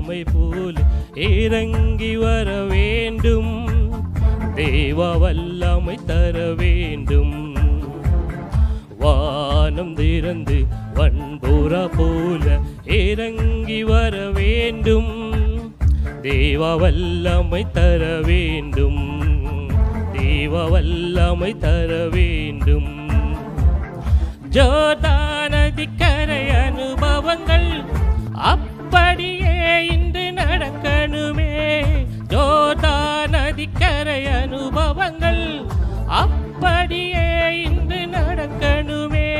வல்லமை போல இறங்கி வர வேண்டும். தேவ வல்லமை தர வேண்டும். வானம் திறந்து வன்புறா போல இறங்கி வர வேண்டும். தேவ வல்லமை தர வேண்டும். தேவ வல்லமை தர வேண்டும். ஜோர்தான் நதிக்கரை அனுபவங்கள் அப்படியே இன்று நடக்கணுமே. ஜோர்தான் நதிக்கரை அனுபவங்கள் அப்படியே இன்று நடக்கணுமே.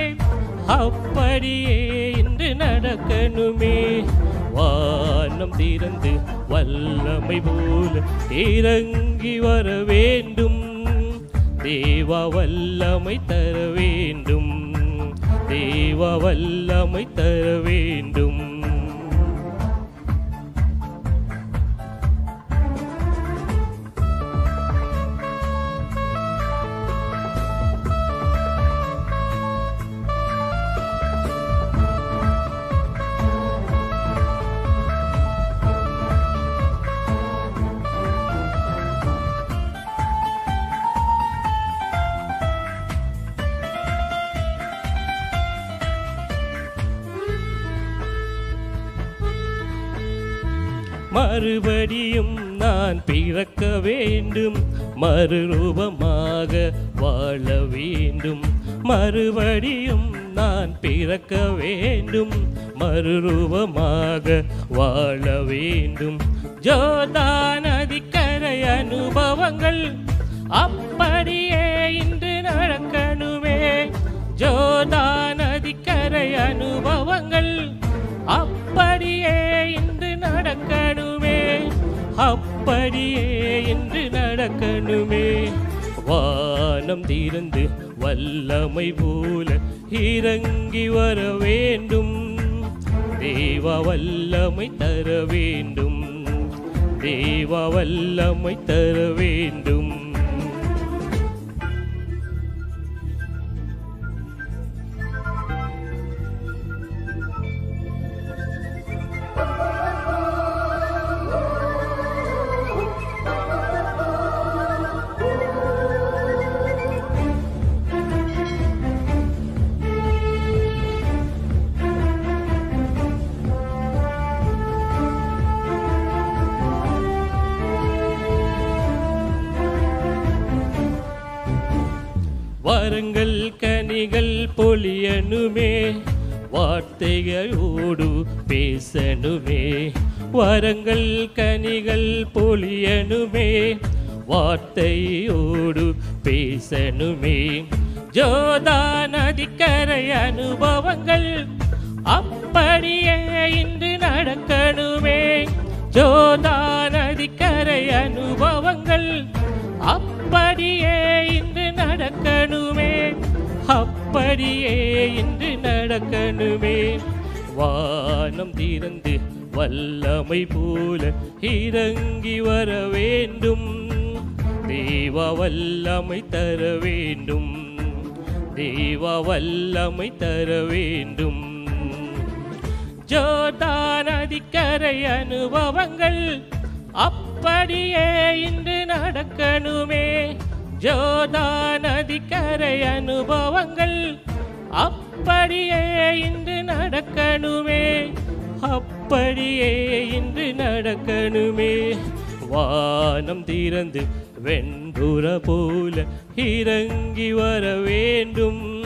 அப்படியே இன்று நடக்கணுமே. வானம் திறந்து வல்லமை போல இறங்கி வர வேண்டும். தேவ வல்லமை தர வேண்டும். தேவ வல்லமை தர வேண்டும். மறுபடியும் நான் பிறக்க வேண்டும். மறுரூபமாக வாழ வேண்டும். மறுபடியும் நான் பிறக்க வேண்டும். மறுரூபமாக வாழ வேண்டும். ஜோர்தான் நதிக்கரை அனுபவங்கள் அப்படியே இன்று நடக்கணுமே. ஜோர்தான் நதிக்கரை அனுபவங்கள் அப்படியே இன்று நடக்கணுமே. அப்படியே இன்று நடக்கணுமே. வானம் திறந்து வல்லமை போல இறங்கி வர வேண்டும். தேவ வல்லமை தர வேண்டும். தேவ வல்லமை தர வேண்டும். வரங்கள் கனிகள் பொழியனுமே. வார்த்தைகளோடு பேசணுமே. வரங்கள் கனிகள் பொழியனுமே. வார்த்தையோடு பேசணுமே. ஜோர்தான் நதிக்கரை அனுபவங்கள் அப்படியே இன்று நடக்கணுமே. ஜோர்தான் நதிக்கரை அனுபவங்கள் அப்படியே இன்று நடக்கணுமே. அப்படியே இன்று நடக்கணுமே. வானம் திறந்து வல்லமை போல இறங்கி வர வேண்டும். தேவ வல்லமை தர வேண்டும். தேவ வல்லமை தர வேண்டும். ஜோர்தான் நதிக்கரை அனுபவங்கள் அப்படியே இன்று நடக்கணுமே. ஜோர்தான் நதிக்கரை அனுபவங்கள் அப்படியே இன்று நடக்கணுமே. அப்படியே இன்று நடக்கணுமே. வானம் திறந்து வெண்புறா போல இறங்கி வர வேண்டும்.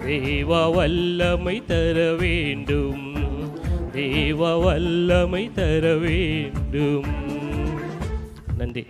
தேவ வல்லமை தர வேண்டும். தேவ வல்லமை தர வேண்டும். நன்றி.